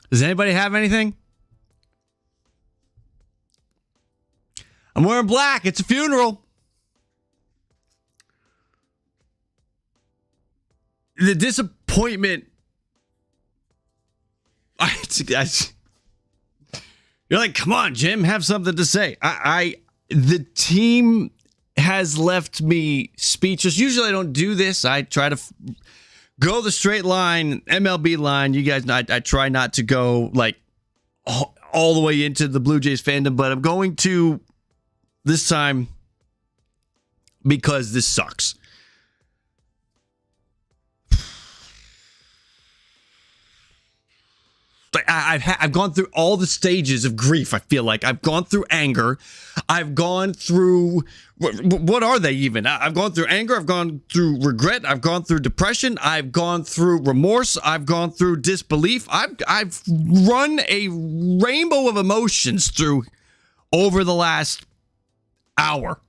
Does anybody have anything? I'm wearing black. It's a funeral. The disappointment. You're like, come on, Jim, have something to say. The team has left me speechless. Usually I don't do this. I try to go the straight line, MLB line. You guys know I try not to go like all the way into the Blue Jays fandom, but I'm going to this time because this sucks. I've gone through all the stages of grief. I feel like I've gone through anger. I've gone through what are they even? I've gone through anger. I've gone through regret. I've gone through depression. I've gone through remorse. I've gone through disbelief. I've run a rainbow of emotions through over the last hour.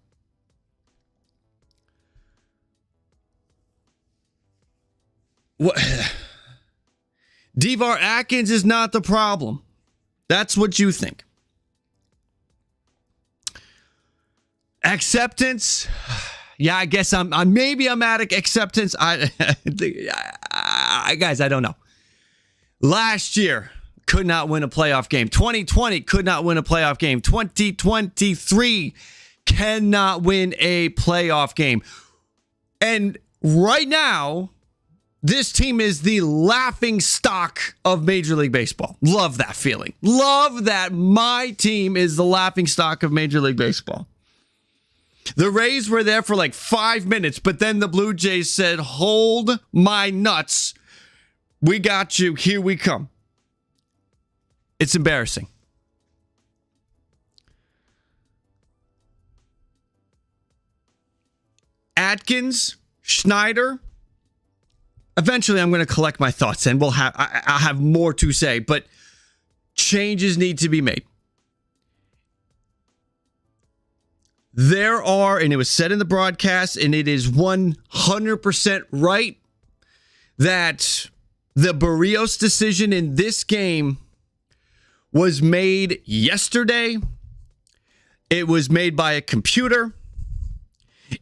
What? Devar Atkins is not the problem. That's what you think. Acceptance. Yeah, I guess I'm at acceptance. Guys, I don't know. Last year, could not win a playoff game. 2020 could not win a playoff game. 2023 cannot win a playoff game. And right now, this team is the laughing stock of Major League Baseball. Love that feeling. Love that my team is the laughing stock of Major League Baseball. The Rays were there for like 5 minutes, but then the Blue Jays said, hold my nuts. We got you. Here we come. It's embarrassing. Atkins, Schneider. Eventually, I'm going to collect my thoughts and I'll have more to say, but changes need to be made. There are, and it was said in the broadcast, and it is 100% right, that the Berrios decision in this game was made yesterday. It was made by a computer.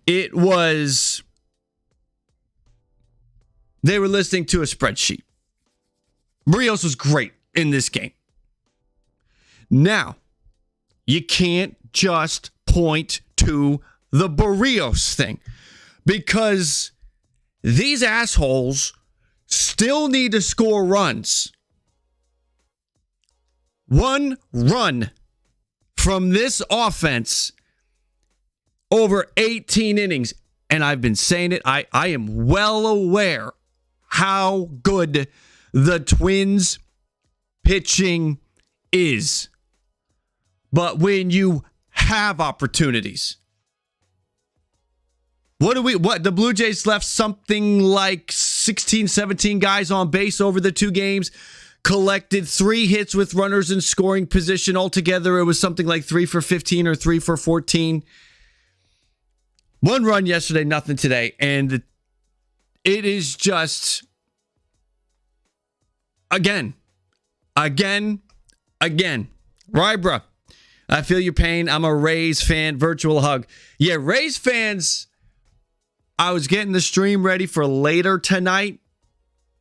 They were listening to a spreadsheet. Berrios was great in this game. Now, you can't just point to the Berrios thing because these assholes still need to score runs. One run from this offense over 18 innings. And I've been saying it. I am well aware how good the Twins pitching is. But when you have opportunities, the Blue Jays left something like 16, 17 guys on base over the 2 games, collected 3 hits with runners in scoring position. Altogether, it was something like 3 for 15 or 3 for 14. 1 run yesterday, nothing today. And it is just, again. Rybra, I feel your pain. I'm a Rays fan. Virtual hug. Yeah, Rays fans, I was getting the stream ready for later tonight,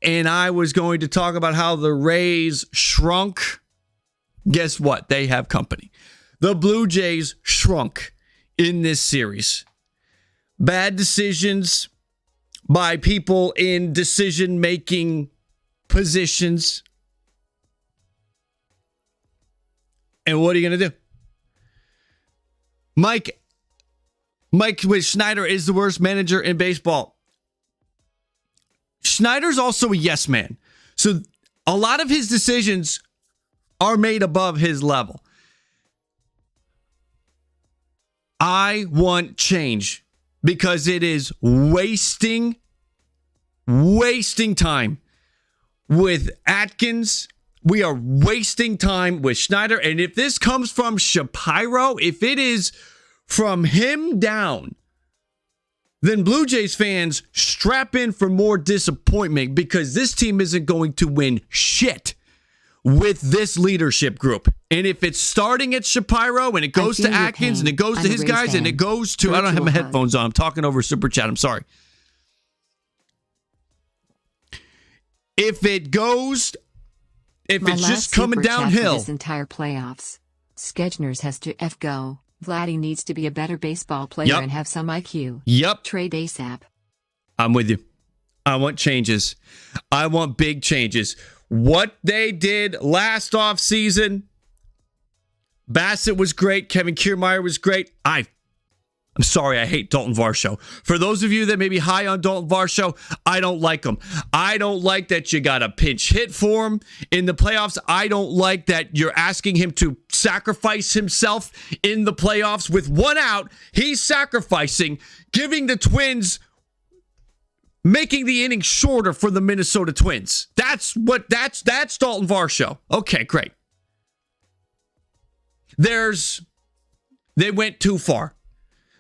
and I was going to talk about how the Rays shrunk. Guess what? They have company. The Blue Jays shrunk in this series. Bad decisions by people in decision-making positions. And what are you going to do? Mike with Schneider is the worst manager in baseball. Schneider's also a yes man. So a lot of his decisions are made above his level. I want change because it is wasting time with Atkins. We are wasting time with Schneider. And if this comes from Shapiro, if it is from him down, then Blue Jays fans strap in for more disappointment because this team isn't going to win shit with this leadership group. And if it's starting at Shapiro and it goes to Atkins and it goes to his guys and it goes to, I don't have my headphones on. I'm talking over Super Chat. I'm sorry. If it's just coming downhill. This entire playoffs. Skechner's has to go. Vlady needs to be a better baseball player and have some IQ. Yep. Trade ASAP. I'm with you. I want changes. I want big changes. What they did last offseason, Bassett was great. Kevin Kiermaier was great. I'm sorry, I hate Dalton Varsho. For those of you that may be high on Dalton Varsho, I don't like him. I don't like that you got a pinch hit for him in the playoffs. I don't like that you're asking him to sacrifice himself in the playoffs. With one out, he's sacrificing, giving the Twins, making the inning shorter for the Minnesota Twins. That's Dalton Varsho. Okay, great. They went too far.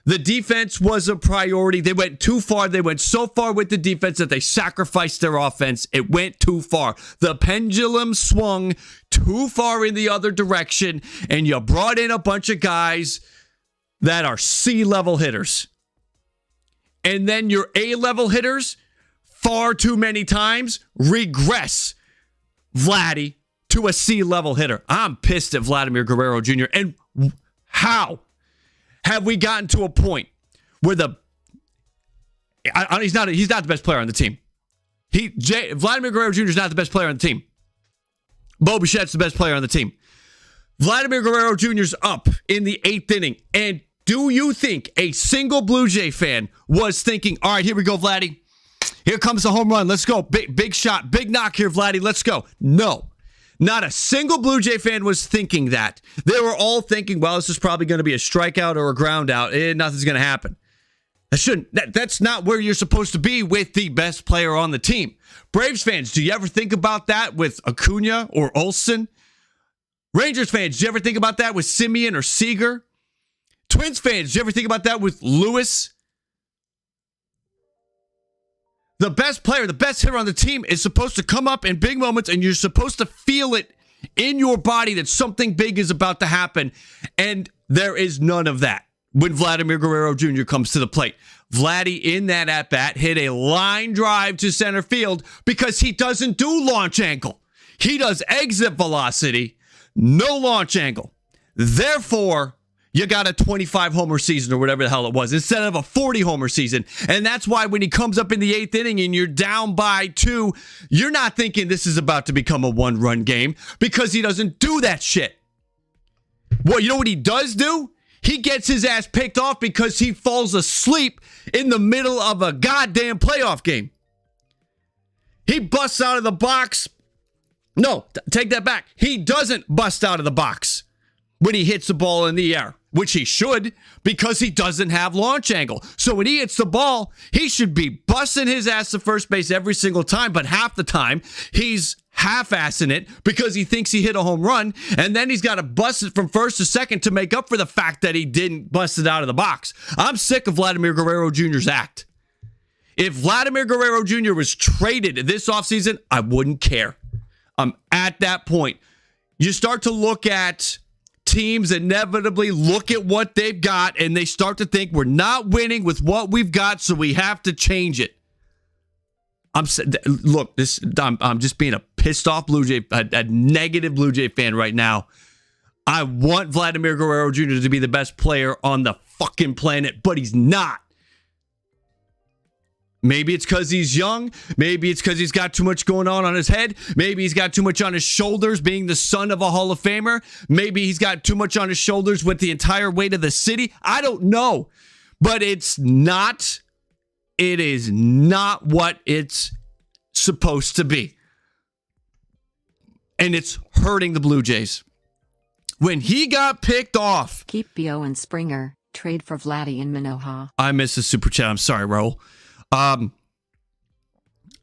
The defense was a priority. They went too far. They went so far with the defense that they sacrificed their offense. It went too far. The pendulum swung too far in the other direction, and you brought in a bunch of guys that are C-level hitters. And then your A-level hitters, far too many times, regress Vlady to a C-level hitter. I'm pissed at Vladimir Guerrero Jr. And how have we gotten to a point where he's not the best player on the team. Vladimir Guerrero Jr. is not the best player on the team. Bo Bichette's the best player on the team. Vladimir Guerrero Jr. is up in the 8th inning. And do you think a single Blue Jay fan was thinking, all right, here we go, Vladdy. Here comes the home run. Let's go. Big shot. Big knock here, Vladdy. Let's go. No. Not a single Blue Jay fan was thinking that. They were all thinking, well, this is probably going to be a strikeout or a ground out. Nothing's going to happen. That's not where you're supposed to be with the best player on the team. Braves fans, do you ever think about that with Acuna or Olsen? Rangers fans, do you ever think about that with Simeon or Seager? Twins fans, do you ever think about that with Lewis? The best player, the best hitter on the team is supposed to come up in big moments, and you're supposed to feel it in your body that something big is about to happen. And there is none of that when Vladimir Guerrero Jr. comes to the plate. Vladdy in that at-bat hit a line drive to center field because he doesn't do launch angle. He does exit velocity, no launch angle. Therefore, you got a 25 homer season or whatever the hell it was instead of a 40 homer season. And that's why when he comes up in the 8th inning and you're down by 2, you're not thinking this is about to become a 1-run game because he doesn't do that shit. Well, you know what he does do? He gets his ass picked off because he falls asleep in the middle of a goddamn playoff game. He busts out of the box. No, take that back. He doesn't bust out of the box when he hits the ball in the air, which he should because he doesn't have launch angle. So when he hits the ball, he should be busting his ass to first base every single time, but half the time he's half-assing it because he thinks he hit a home run, and then he's got to bust it from first to second to make up for the fact that he didn't bust it out of the box. I'm sick of Vladimir Guerrero Jr.'s act. If Vladimir Guerrero Jr. was traded this offseason, I wouldn't care. I'm at that point. You start to look at teams inevitably look at what they've got and they start to think we're not winning with what we've got, so we have to change it. I'm just being a pissed off Blue Jay, a negative Blue Jay fan right now. I want Vladimir Guerrero Jr. to be the best player on the fucking planet, but he's not. Maybe it's because he's young. Maybe it's because he's got too much going on his head. Maybe he's got too much on his shoulders being the son of a Hall of Famer. Maybe he's got too much on his shoulders with the entire weight of the city. I don't know. But it is not what it's supposed to be. And it's hurting the Blue Jays. When he got picked off. Keep Bo and Springer. Trade for Vlady and Manoah. I missed the super chat. I'm sorry, Raul.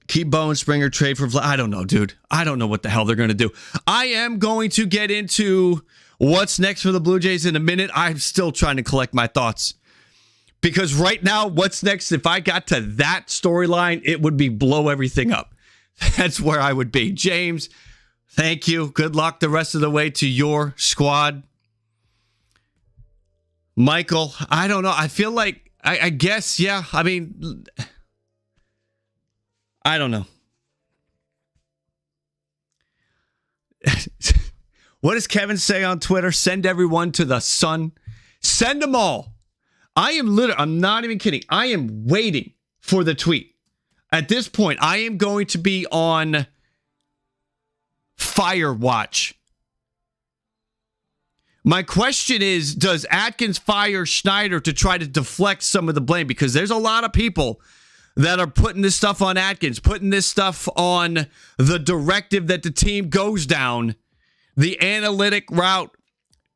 Keep Bo and Springer, trade for Vlad. I don't know, dude. I don't know what the hell they're going to do. I am going to get into what's next for the Blue Jays in a minute. I'm still trying to collect my thoughts. Because right now, what's next, if I got to that storyline, it would be blow everything up. That's where I would be. James, Thank you. Good luck the rest of the way to your squad. Michael, I don't know. I feel like, I guess, yeah. I mean, I don't know. What does Kevin say on Twitter? Send everyone to the sun. Send them all. I'm not even kidding. I am waiting for the tweet. At this point, I am going to be on fire watch. My question is, does Atkins fire Schneider to try to deflect some of the blame? Because there's a lot of people that are putting this stuff on Atkins, putting this stuff on the directive that the team goes down, the analytic route.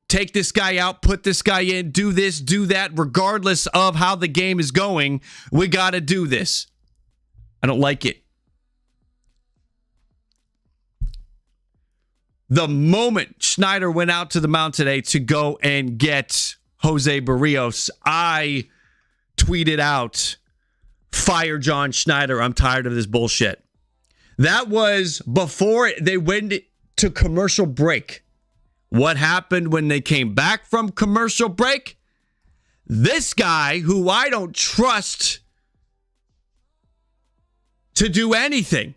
Take this guy out, put this guy in, do this, do that, regardless of how the game is going. We got to do this. I don't like it. The moment Schneider went out to the mound today to go and get Jose Berrios, I tweeted out, fire John Schneider. I'm tired of this bullshit. That was before they went to commercial break. What happened when they came back from commercial break? This guy, who I don't trust to do anything.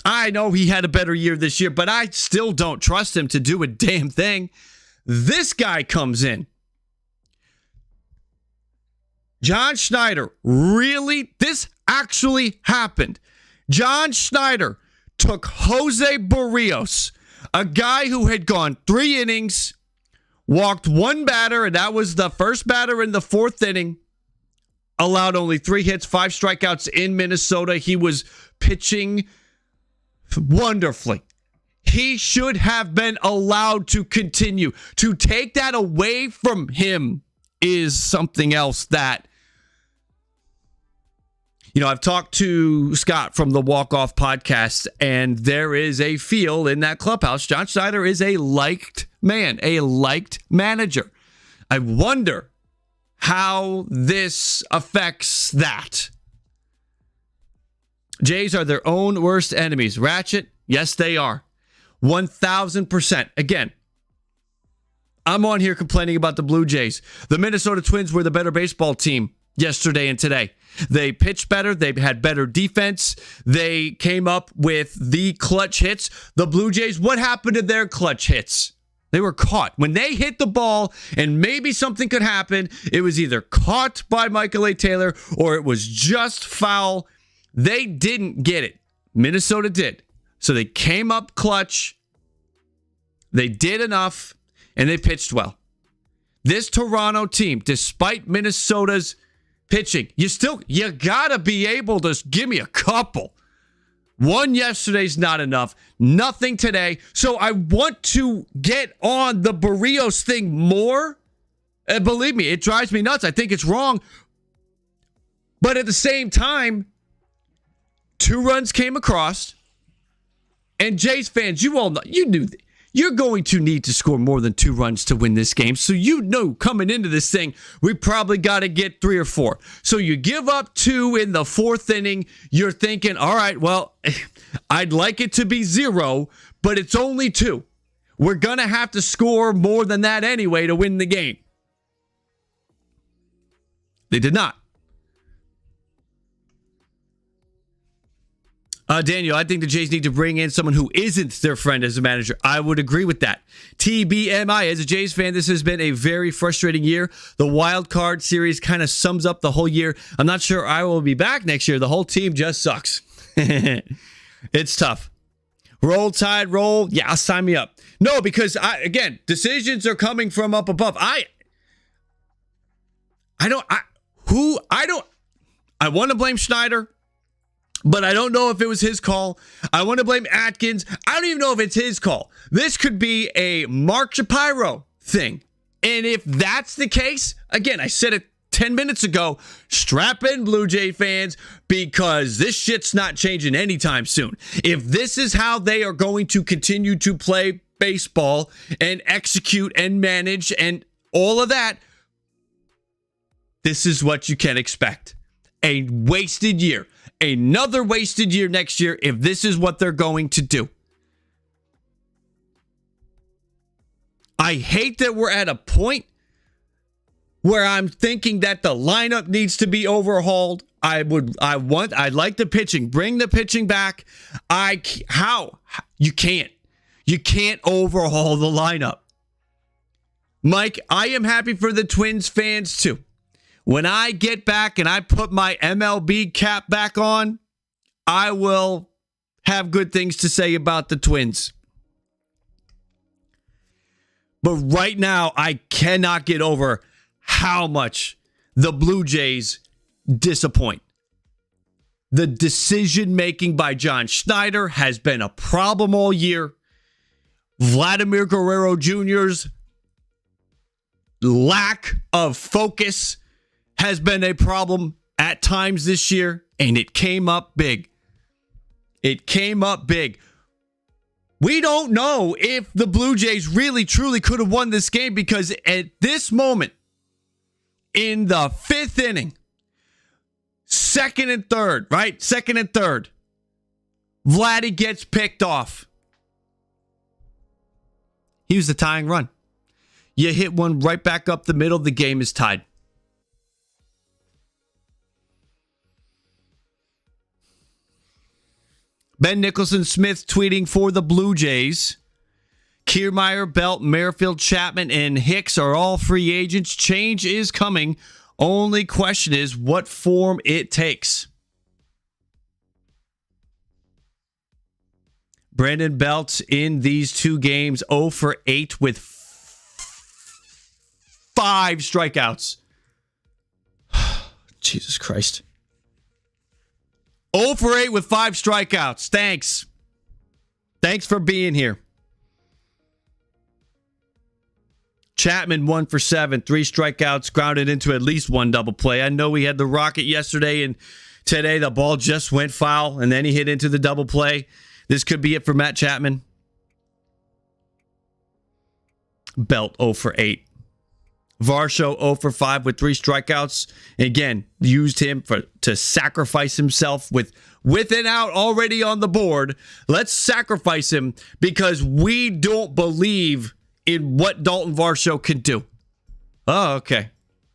I know he had a better year this year, but I still don't trust him to do a damn thing. This guy comes in. John Schneider, really? This actually happened. John Schneider took Jose Berrios, a guy who had gone 3 innings, walked 1 batter, and that was the first batter in the 4th inning, allowed only 3 hits, 5 strikeouts in Minnesota. He was pitching wonderfully. He should have been allowed to continue. To take that away from him is something else that, you know, I've talked to Scott from the Walk Off podcast, and there is a feel in that clubhouse. John Schneider is a liked man, a liked manager. I wonder how this affects that. Jays are their own worst enemies. Ratchet, yes, they are. 1,000%. Again, I'm on here complaining about the Blue Jays. The Minnesota Twins were the better baseball team yesterday and today. They pitched better. They had better defense. They came up with the clutch hits. The Blue Jays, what happened to their clutch hits? They were caught. When they hit the ball and maybe something could happen, it was either caught by Michael A. Taylor or it was just foul. They didn't get it. Minnesota did. So they came up clutch. They did enough, and they pitched well. This Toronto team, despite Minnesota's pitching, you gotta be able to give me a couple. 1 yesterday's not enough. Nothing today. So I want to get on the Berrios thing more. And believe me, it drives me nuts. I think it's wrong. But at the same time, 2 runs came across. And Jays fans, you all know, you knew that. You're going to need to score more than 2 runs to win this game. So you know coming into this thing, we probably got to get 3 or 4. So you give up 2 in the 4th inning. You're thinking, all right, well, I'd like it to be 0, but it's only 2. We're going to have to score more than that anyway to win the game. They did not. Daniel, I think the Jays need to bring in someone who isn't their friend as a manager. I would agree with that. TBMI, as a Jays fan, this has been a very frustrating year. The wild card series kind of sums up the whole year. I'm not sure I will be back next year. The whole team just sucks. It's tough. Roll Tide, roll. Yeah, sign me up. No, because, again, decisions are coming from up above. I want to blame Schneider. But I don't know if it was his call. I want to blame Atkins. I don't even know if it's his call. This could be a Mark Shapiro thing. And if that's the case, again, I said it 10 minutes ago, strap in Blue Jay fans, because this shit's not changing anytime soon. If this is how they are going to continue to play baseball and execute and manage and all of that, this is what you can expect. A wasted year. Another wasted year next year if this is what they're going to do. I hate that we're at a point where I'm thinking that the lineup needs to be overhauled. I'd like the pitching. Bring the pitching back. How? You can't. You can't overhaul the lineup. Mike, I am happy for the Twins fans too. When I get back and I put my MLB cap back on, I will have good things to say about the Twins. But right now, I cannot get over how much the Blue Jays disappoint. The decision-making by John Schneider has been a problem all year. Vladimir Guerrero Jr.'s lack of focus has been a problem at times this year, and it came up big. It came up big. We don't know if the Blue Jays really, truly could have won this game because at this moment, in the fifth inning, second and third, Vlady gets picked off. He was the tying run. You hit one right back up the middle, the game is tied. Ben Nicholson-Smith tweeting for the Blue Jays. Kiermaier, Belt, Merrifield, Chapman, and Hicks are all free agents. Change is coming. Only question is what form it takes. Brandon Belt in these two games, 0 for 8 with 5 strikeouts. Jesus Christ. 0 for 8 with 5 strikeouts. Thanks. Thanks for being here. Chapman 1 for 7, 3 strikeouts, grounded into at least one double play. I know we had the rocket yesterday, and today the ball just went foul, and then he hit into the double play. This could be it for Matt Chapman. Belt 0 for 8. Varsho 0 for 5 with 3 strikeouts. Again, used him to sacrifice himself with an out already on the board. Let's sacrifice him because we don't believe in what Dalton Varsho can do. Oh, okay.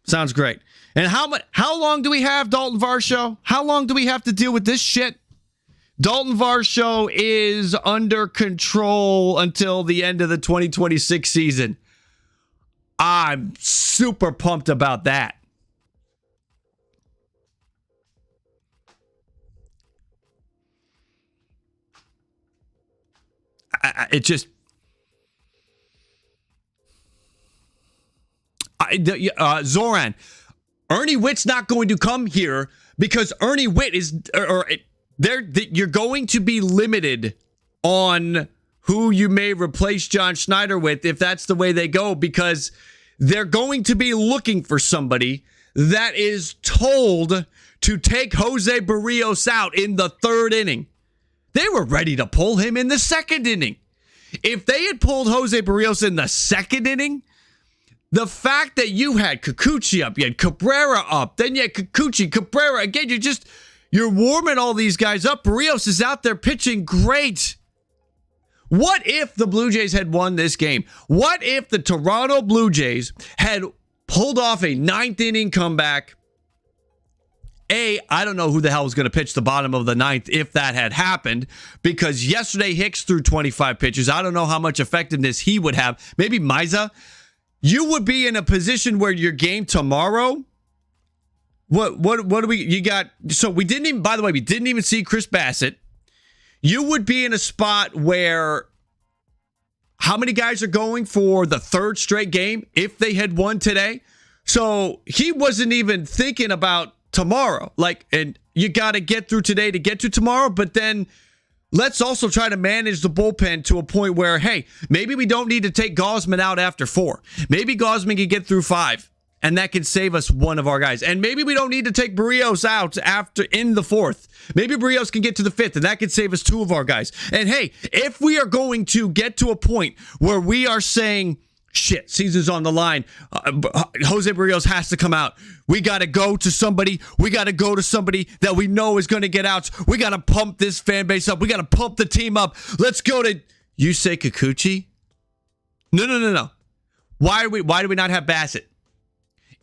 Sounds great. And how long do we have Dalton Varsho? How long do we have to deal with this shit? Dalton Varsho is under control until the end of the 2026 season. I'm super pumped about that. Zoran, Ernie Witt's not going to come here because Ernie Witt is, you're going to be limited on who you may replace John Schneider with if that's the way they go, because they're going to be looking for somebody that is told to take Jose Berrios out in the third inning. They were ready to pull him in the second inning. If they had pulled Jose Berrios in the second inning, the fact that you had Kikuchi up, you had Cabrera up, then you had Kikuchi, Cabrera, again, you're warming all these guys up. Berrios is out there pitching great. What if the Blue Jays had won this game? What if the Toronto Blue Jays had pulled off a ninth inning comeback? I don't know who the hell was going to pitch the bottom of the ninth if that had happened, because yesterday Hicks threw 25 pitches. I don't know how much effectiveness he would have. Maybe Miza. You would be in a position where your game tomorrow. What do you got? So we didn't even see Chris Bassett. You would be in a spot where how many guys are going for the third straight game if they had won today? So he wasn't even thinking about tomorrow. And you got to get through today to get to tomorrow, but then let's also try to manage the bullpen to a point where, hey, maybe we don't need to take Gausman out after 4. Maybe Gausman can get through 5. And that can save us one of our guys. And maybe we don't need to take Berrios out in the 4th. Maybe Berrios can get to the 5th, and that could save us 2 of our guys. And hey, if we are going to get to a point where we are saying, shit, season's on the line, Jose Berrios has to come out. We got to go to somebody. We got to go to somebody that we know is going to get outs. We got to pump this fan base up. We got to pump the team up. Let's go to, you say Kikuchi? No. Why do we not have Bassett?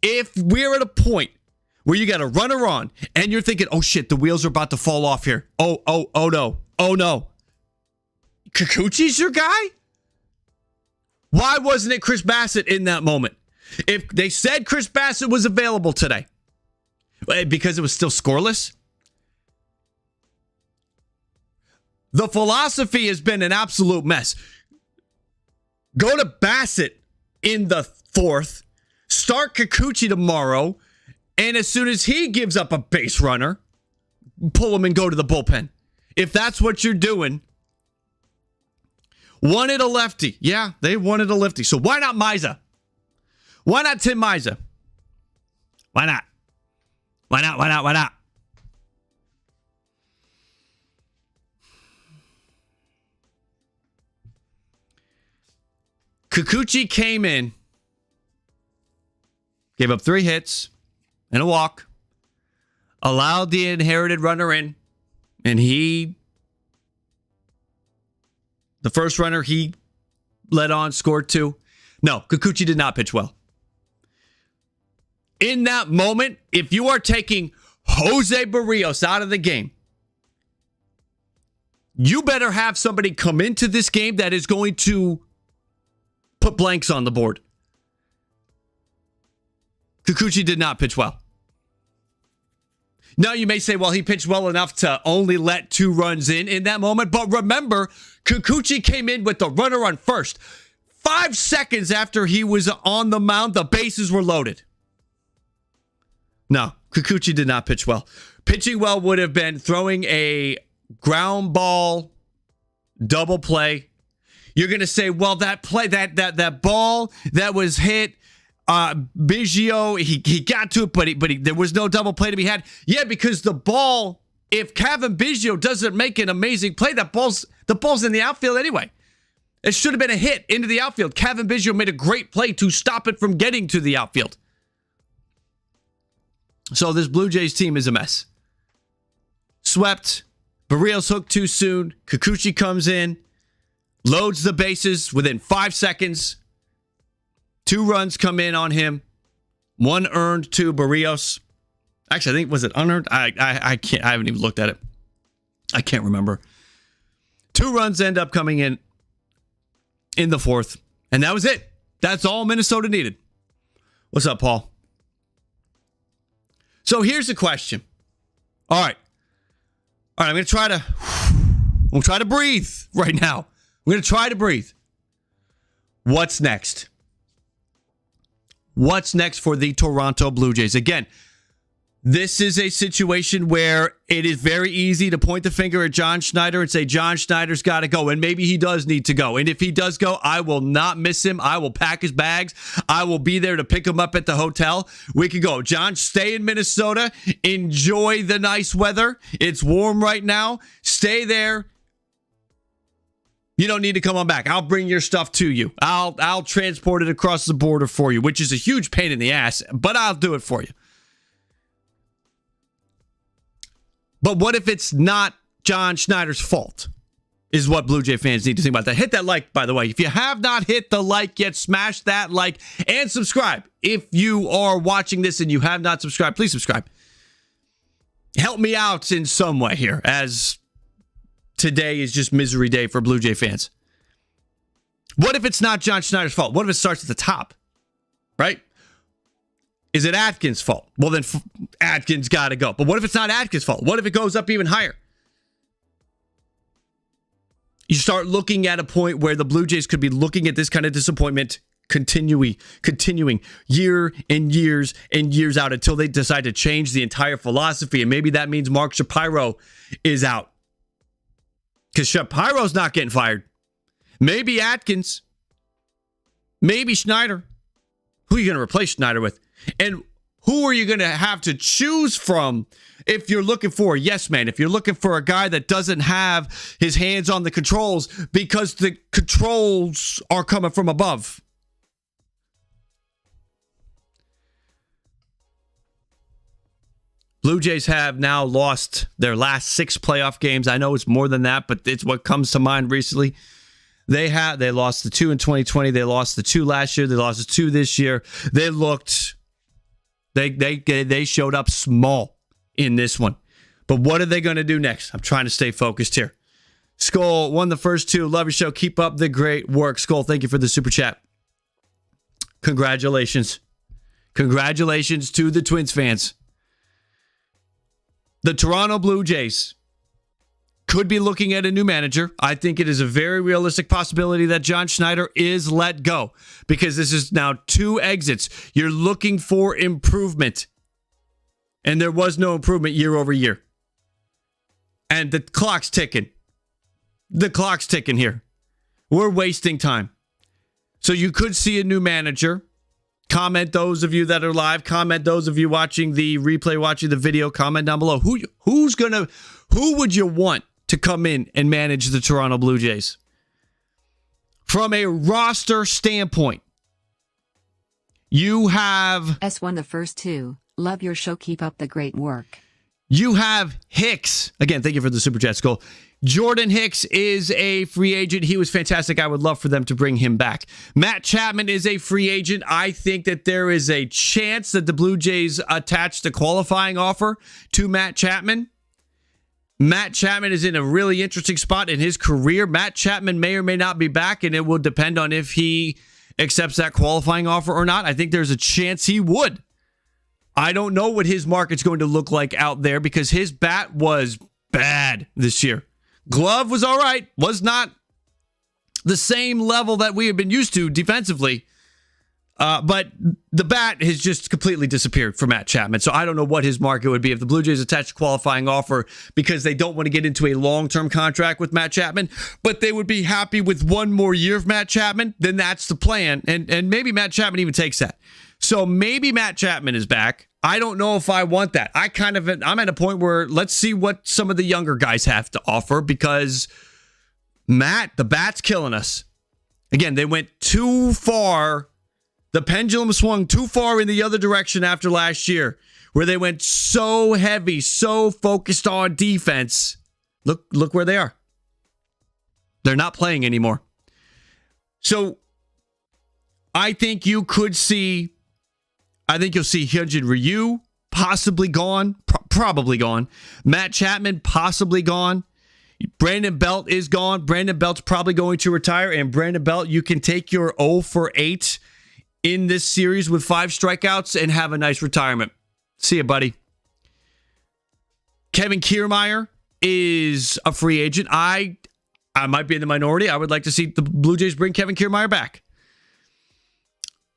If we're at a point where you got a runner on and you're thinking, oh shit, the wheels are about to fall off here. Oh no. Kikuchi's your guy? Why wasn't it Chris Bassett in that moment? If they said Chris Bassett was available today, because it was still scoreless. The philosophy has been an absolute mess. Go to Bassett in the 4th, start Kikuchi tomorrow, and as soon as he gives up a base runner, pull him and go to the bullpen. If that's what you're doing. Wanted a lefty. Yeah, they wanted a lefty. So why not Miza? Why not Tim Miza? Why not? Why not? Kikuchi came in, gave up 3 hits and a walk, allowed the inherited runner in, and the first runner he led on, scored 2. No, Kikuchi did not pitch well. In that moment, if you are taking Jose Berrios out of the game, you better have somebody come into this game that is going to put blanks on the board. Kikuchi did not pitch well. Now you may say, well, he pitched well enough to only let 2 runs in that moment. But remember, Kikuchi came in with the runner on first. 5 seconds after he was on the mound, the bases were loaded. No, Kikuchi did not pitch well. Pitching well would have been throwing a ground ball double play. You're going to say, well, that play, that ball that was hit, Biggio, he got to it, but there was no double play to be had. Yeah, because the ball, if Kevin Biggio doesn't make an amazing play, the ball's in the outfield anyway. It should have been a hit into the outfield. Kevin Biggio made a great play to stop it from getting to the outfield. So this Blue Jays team is a mess. Swept. Berrios hooked too soon. Kikuchi comes in, loads the bases within 5 seconds. 2 runs come in on him. 1 earned to Berrios. Actually, I think, was it unearned? I can't. I haven't even looked at it. I can't remember. 2 runs end up coming in the 4th. And that was it. That's all Minnesota needed. What's up, Paul? So here's the question. All right, I'm going to try to breathe right now. I'm going to try to breathe. What's next? What's next for the Toronto Blue Jays? Again, this is a situation where it is very easy to point the finger at John Schneider and say, John Schneider's got to go. And maybe he does need to go. And if he does go, I will not miss him. I will pack his bags. I will be there to pick him up at the hotel. We can go. John, stay in Minnesota. Enjoy the nice weather. It's warm right now. Stay there. You don't need to come on back. I'll bring your stuff to you. I'll transport it across the border for you, which is a huge pain in the ass, but I'll do it for you. But what if it's not John Schneider's fault? Is what Blue Jay fans need to think about that. Hit that like, by the way. If you have not hit the like yet, smash that like and subscribe. If you are watching this and you have not subscribed, please subscribe. Help me out in some way here, as today is just misery day for Blue Jay fans. What if it's not John Schneider's fault? What if it starts at the top? Right? Is it Atkins' fault? Well, then Atkins got to go. But what if it's not Atkins' fault? What if it goes up even higher? You start looking at a point where the Blue Jays could be looking at this kind of disappointment continuing year and years and years out until they decide to change the entire philosophy. And maybe that means Mark Shapiro is out. Because Shapiro's not getting fired. Maybe Atkins. Maybe Schneider. Who are you going to replace Schneider with? And who are you going to have to choose from if you're looking for a yes man? If you're looking for a guy that doesn't have his hands on the controls because the controls are coming from above. Blue Jays have now lost their last 6 playoff games. I know it's more than that, but it's what comes to mind recently. They lost the 2 in 2020. They lost the 2 last year. They lost the 2 this year. They showed up small in this one. But what are they going to do next? I'm trying to stay focused here. Skull won the first 2. Love your show. Keep up the great work. Skull, thank you for the super chat. Congratulations. Congratulations to the Twins fans. The Toronto Blue Jays could be looking at a new manager. I think it is a very realistic possibility that John Schneider is let go because this is now 2 exits. You're looking for improvement. And there was no improvement year over year. And the clock's ticking. The clock's ticking here. We're wasting time. So you could see a new manager. Comment those of you that are live. Comment those of you watching the replay, watching the video. Comment down below. Who would you want to come in and manage the Toronto Blue Jays? From a roster standpoint, you have S won the first 2. Love your show. Keep up the great work. You have Hicks. Again, thank you for the super chat, Skull. Jordan Hicks is a free agent. He was fantastic. I would love for them to bring him back. Matt Chapman is a free agent. I think that there is a chance that the Blue Jays attached a qualifying offer to Matt Chapman. Matt Chapman is in a really interesting spot in his career. Matt Chapman may or may not be back, and it will depend on if he accepts that qualifying offer or not. I think there's a chance he would. I don't know what his market's going to look like out there because his bat was bad this year. Glove was all right, was not the same level that we have been used to defensively. But the bat has just completely disappeared for Matt Chapman. So I don't know what his market would be if the Blue Jays attach a qualifying offer because they don't want to get into a long-term contract with Matt Chapman, but they would be happy with 1 more year of Matt Chapman. Then that's the plan. And maybe Matt Chapman even takes that. So maybe Matt Chapman is back. I don't know if I want that. I'm at a point where let's see what some of the younger guys have to offer because the bat's killing us. Again, they went too far. The pendulum swung too far in the other direction after last year where they went so heavy, so focused on defense. Look where they are. They're not playing anymore. So I think you'll see Hyunjin Ryu possibly gone, probably gone. Matt Chapman possibly gone. Brandon Belt is gone. Brandon Belt's probably going to retire. And Brandon Belt, you can take your 0 for 8 in this series with 5 strikeouts and have a nice retirement. See you, buddy. Kevin Kiermaier is a free agent. I might be in the minority. I would like to see the Blue Jays bring Kevin Kiermaier back.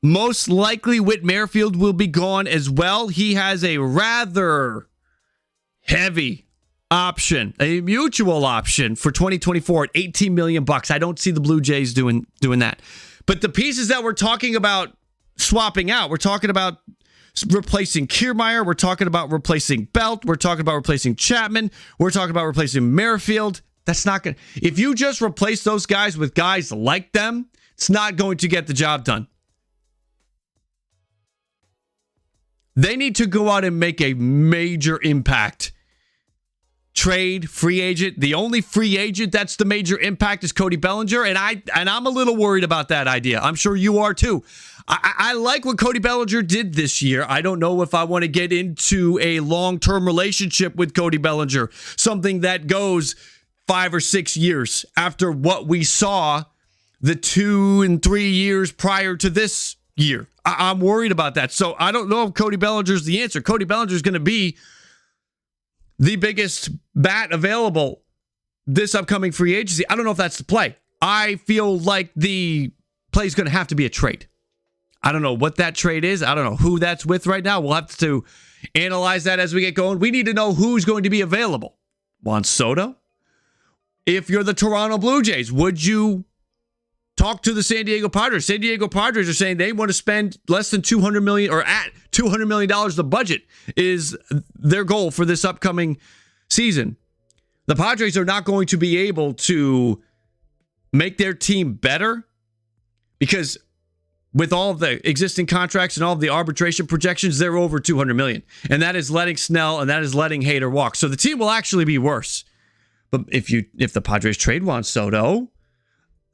Most likely, Whit Merrifield will be gone as well. He has a rather heavy option, a mutual option for 2024 at $18 million. I don't see the Blue Jays doing that. But the pieces that we're talking about swapping out, we're talking about replacing Kiermaier. We're talking about replacing Belt. We're talking about replacing Chapman. We're talking about replacing Merrifield. That's not going to... If you just replace those guys with guys like them, it's not going to get the job done. They need to go out and make a major impact. Trade, free agent. The only free agent that's the major impact is Cody Bellinger, and I'm a little worried about that idea. I'm sure you are too. I like what Cody Bellinger did this year. I don't know if I want to get into a long-term relationship with Cody Bellinger, something that goes 5 or 6 years after what we saw the 2 and 3 years prior to this year. I'm worried about that. So I don't know if Cody Bellinger's the answer. Cody Bellinger's going to be the biggest bat available this upcoming free agency. I don't know if that's the play. I feel like the play is going to have to be a trade. I don't know what that trade is. I don't know who that's with right now. We'll have to analyze that as we get going. We need to know who's going to be available. Juan Soto? If you're the Toronto Blue Jays, would you talk to the San Diego Padres? San Diego Padres are saying they want to spend less than $200 million, or at $200 million. The budget is their goal for this upcoming season. The Padres are not going to be able to make their team better because with all of the existing contracts and all of the arbitration projections, they're over $200 million. And that is letting Snell and that is letting Hader walk. So the team will actually be worse. But if the Padres trade Juan Soto,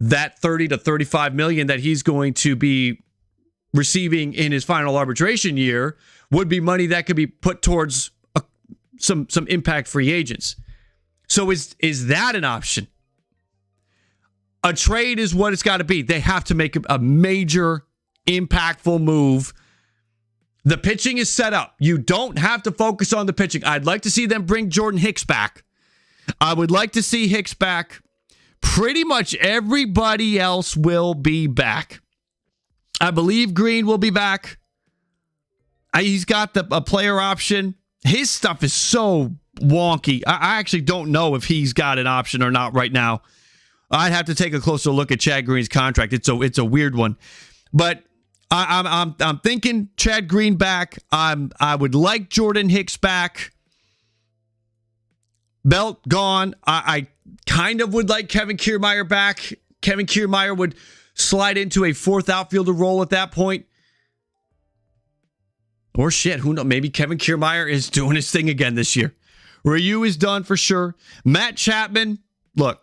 that 30 to 35 million that he's going to be receiving in his final arbitration year would be money that could be put towards some impact free agents. So is that an option? A trade is what it's got to be. They have to make a major impactful move. The pitching is set up. You don't have to focus on the pitching. I'd like to see them bring Jordan Hicks back. I would like to see Hicks back. Pretty much everybody else will be back. I believe Green will be back. He's got a player option. His stuff is so wonky. I actually don't know if he's got an option or not right now. I'd have to take a closer look at Chad Green's contract. It's a weird one. But I'm thinking Chad Green back. I would like Jordan Hicks back. Belt gone. I kind of would like Kevin Kiermaier back. Kevin Kiermaier would slide into a fourth outfielder role at that point. Or shit, who knows? Maybe Kevin Kiermaier is doing his thing again this year. Ryu is done for sure. Matt Chapman, look,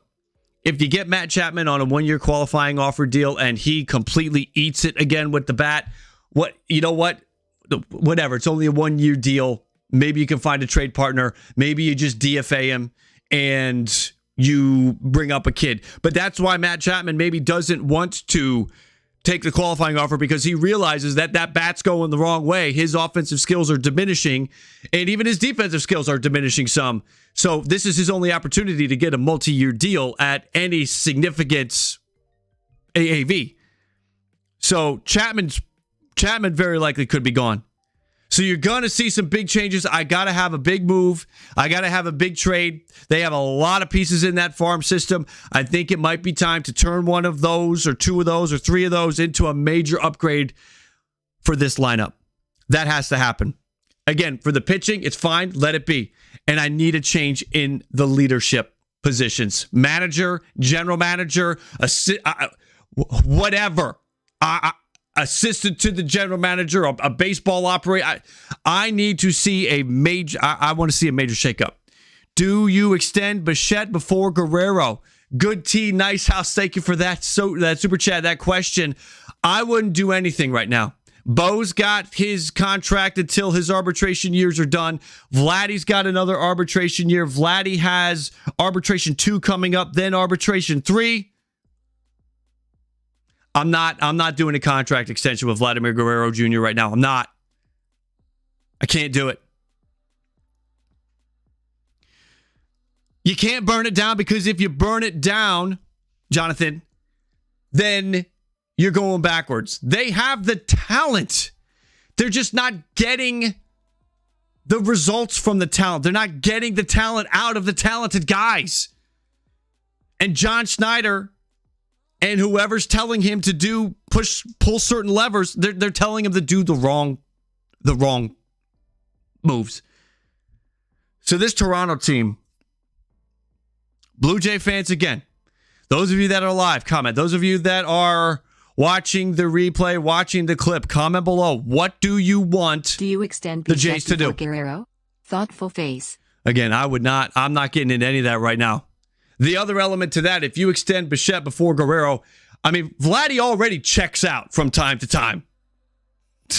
if you get Matt Chapman on a one-year qualifying offer deal and he completely eats it again with the bat, whatever. It's only a one-year deal. Maybe you can find a trade partner. Maybe you just DFA him and you bring up a kid. But that's why Matt Chapman maybe doesn't want to take the qualifying offer, because he realizes that bat's going the wrong way. His offensive skills are diminishing, and even his defensive skills are diminishing some. So this is his only opportunity to get a multi-year deal at any significant AAV. So Chapman very likely could be gone. So you're going to see some big changes. I got to have a big move. I got to have a big trade. They have a lot of pieces in that farm system. I think it might be time to turn one of those or two of those or three of those into a major upgrade for this lineup. That has to happen. Again, for the pitching, it's fine. Let it be. And I need a change in the leadership positions. Manager, general manager, whatever. Assistant to the general manager, a baseball operator. I need to see a major. I want to see a major shakeup. Do you extend Bichette before Guerrero? Good tea, nice house. Thank you for that. So that super chat, that question. I wouldn't do anything right now. Bo's got his contract until his arbitration years are done. Vlady's got another arbitration year. Vlady has arbitration 2 coming up, then arbitration 3. I'm not doing a contract extension with Vladimir Guerrero Jr. right now. I'm not. I can't do it. You can't burn it down, because if you burn it down, Jonathan, then you're going backwards. They have the talent. They're just not getting the results from the talent. They're not getting the talent out of the talented guys. And John Schneider and whoever's telling him to pull certain levers, they're telling him to do the wrong moves. So this Toronto team, Blue Jay fans, again, those of you that are live, comment. Those of you that are watching the replay, watching the clip, comment below. What do you want Do you extend the Jays to do? Guerrero? Thoughtful face. Again, I'm not getting into any of that right now. The other element to that, if you extend Bichette before Guerrero, I mean, Vlady already checks out from time to time.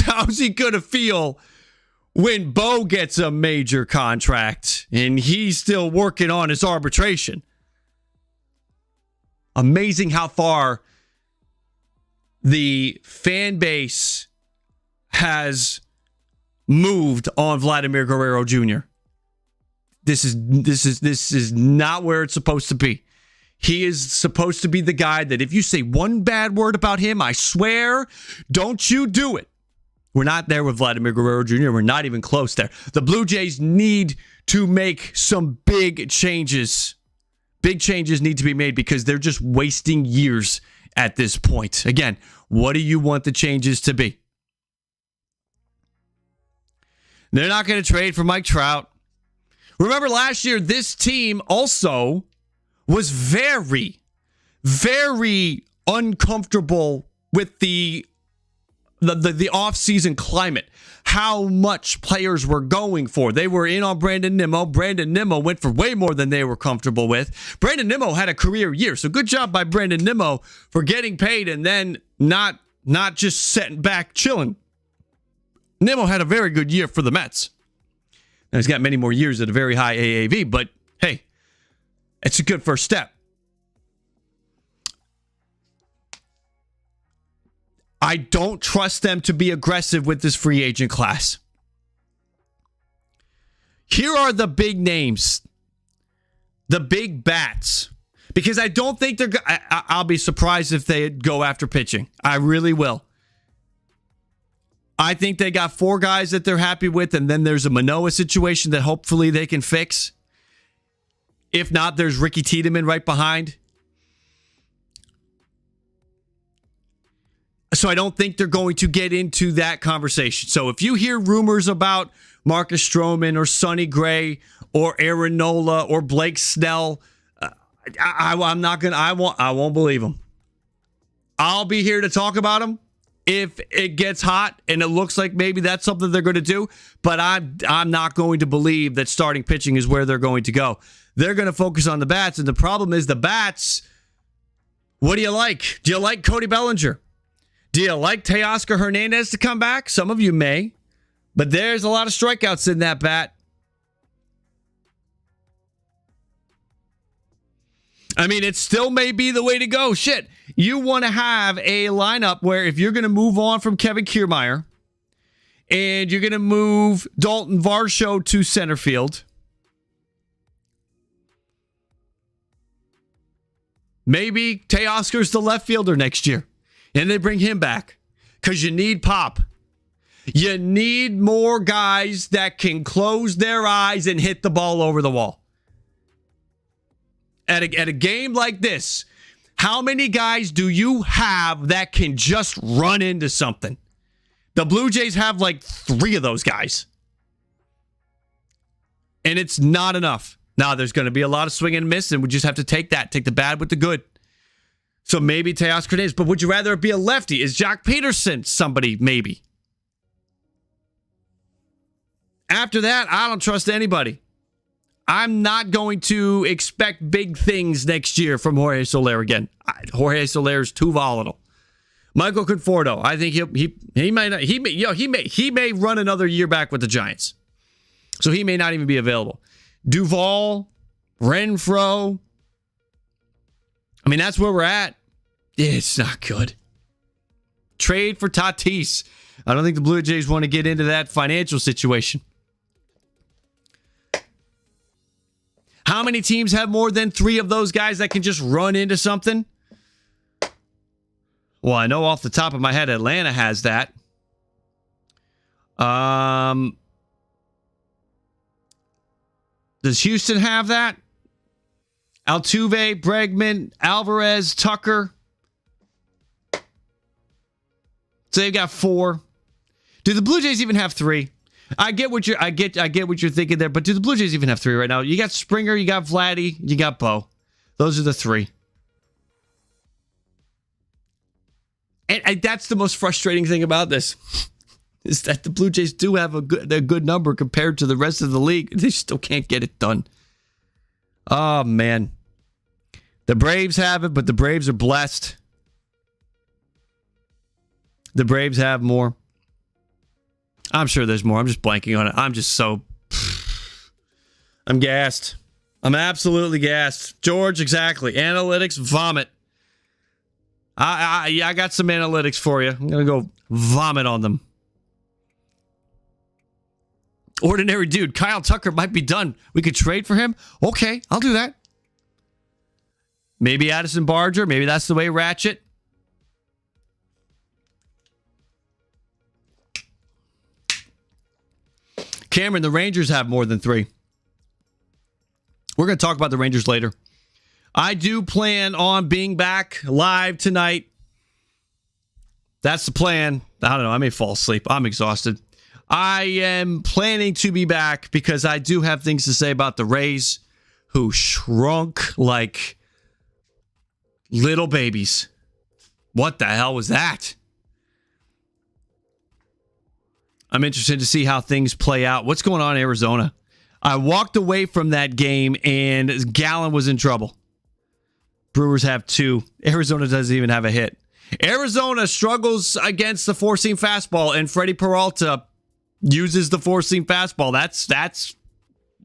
How's he going to feel when Bo gets a major contract and he's still working on his arbitration? Amazing how far the fan base has moved on Vladimir Guerrero Jr. This is not where it's supposed to be. He is supposed to be the guy that if you say one bad word about him, I swear, don't you do it. We're not there with Vladimir Guerrero Jr. We're not even close there. The Blue Jays need to make some big changes. Big changes need to be made, because they're just wasting years at this point. Again, what do you want the changes to be? They're not going to trade for Mike Trout. Remember last year, this team also was very, very uncomfortable with the the offseason climate, how much players were going for. They were in on Brandon Nimmo. Brandon Nimmo went for way more than they were comfortable with. Brandon Nimmo had a career year, so good job by Brandon Nimmo for getting paid and then not just sitting back chilling. Nimmo had a very good year for the Mets. Now, he's got many more years at a very high AAV, but hey, it's a good first step. I don't trust them to be aggressive with this free agent class. Here are the big names, the big bats, because I don't think they're. I'll be surprised if they go after pitching. I really will. I think they got 4 guys that they're happy with, and then there's a Manoah situation that hopefully they can fix. If not, there's Ricky Tiedemann right behind. So I don't think they're going to get into that conversation. So if you hear rumors about Marcus Stroman or Sonny Gray or Aaron Nola or Blake Snell, I'm not gonna. I won't believe them. I'll be here to talk about them if it gets hot and it looks like maybe that's something they're going to do. But I'm not going to believe that starting pitching is where they're going to go. They're going to focus on the bats, and the problem is the bats. What do you like? Do you like Cody Bellinger? Do you like Teoscar Hernandez to come back? Some of you may, but there's a lot of strikeouts in that bat. I mean, it still may be the way to go. Shit, you want to have a lineup where if you're going to move on from Kevin Kiermaier and you're going to move Dalton Varsho to center field, maybe Teoscar's the left fielder next year. And they bring him back because you need pop. You need more guys that can close their eyes and hit the ball over the wall. At a game like this, how many guys do you have that can just run into something? The Blue Jays have like 3 of those guys. And it's not enough. Now, there's going to be a lot of swing and miss, and we just have to take that. Take the bad with the good. So maybe Teoscar Hernandez, but would you rather it be a lefty? Is Jock Peterson somebody? Maybe. After that, I don't trust anybody. I'm not going to expect big things next year from Jorge Soler again. Jorge Soler is too volatile. Michael Conforto, I think he may run another year back with the Giants, so he may not even be available. Duvall, Renfroe. I mean, that's where we're at. It's not good. Trade for Tatis. I don't think the Blue Jays want to get into that financial situation. How many teams have more than 3 of those guys that can just run into something? Well, I know off the top of my head, Atlanta has that. Does Houston have that? Altuve, Bregman, Alvarez, Tucker. So they've got 4. Do the Blue Jays even have 3? I get what you're thinking there, but do the Blue Jays even have 3 right now? You got Springer, you got Vlady, you got Bo. Those are the 3. And that's the most frustrating thing about this, is that the Blue Jays do have a good number compared to the rest of the league. They still can't get it done. Oh, man. The Braves have it, but the Braves are blessed. The Braves have more. I'm sure there's more. I'm just blanking on it. I'm gassed. I'm absolutely gassed. George, exactly. Analytics, vomit. I got some analytics for you. I'm going to go vomit on them. Ordinary dude. Kyle Tucker might be done. We could trade for him. Okay, I'll do that. Maybe Addison Barger. Maybe that's the way Ratchet. Cameron, the Rangers have more than 3. We're going to talk about the Rangers later. I do plan on being back live tonight. That's the plan. I don't know. I may fall asleep. I'm exhausted. I am planning to be back because I do have things to say about the Rays, who shrunk like little babies. What the hell was that? I'm interested to see how things play out. What's going on in Arizona? I walked away from that game and Gallen was in trouble. Brewers have 2. Arizona doesn't even have a hit. Arizona struggles against the four-seam fastball, and Freddie Peralta uses the four-seam fastball. That's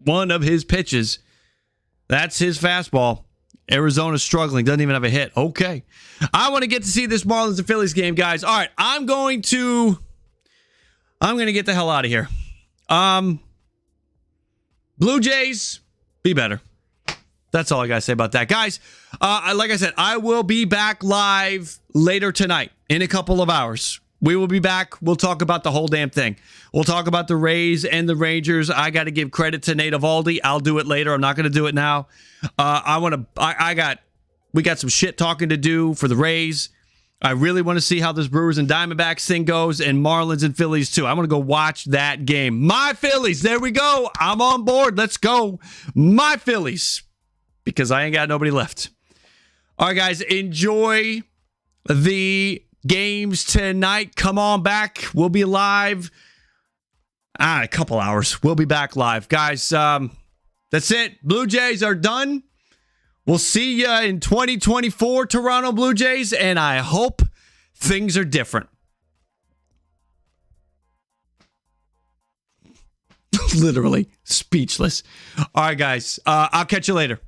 one of his pitches. That's his fastball. Arizona's struggling. Doesn't even have a hit. Okay. I want to get to see this Marlins and Phillies game, guys. All right. I'm going to get the hell out of here. Blue Jays, be better. That's all I got to say about that. Guys, like I said, I will be back live later tonight in a couple of hours. We will be back. We'll talk about the whole damn thing. We'll talk about the Rays and the Rangers. I got to give credit to Nate Eovaldi. I'll do it later. I'm not going to do it now. We got some shit talking to do for the Rays. I really want to see how this Brewers and Diamondbacks thing goes, and Marlins and Phillies too. I want to go watch that game. My Phillies. There we go. I'm on board. Let's go. My Phillies. Because I ain't got nobody left. All right, guys. Enjoy the games tonight. Come on back. We'll be live in a couple hours. We'll be back live. Guys, that's it. Blue Jays are done. We'll see you in 2024, Toronto Blue Jays, and I hope things are different. Literally speechless. All right, guys. I'll catch you later.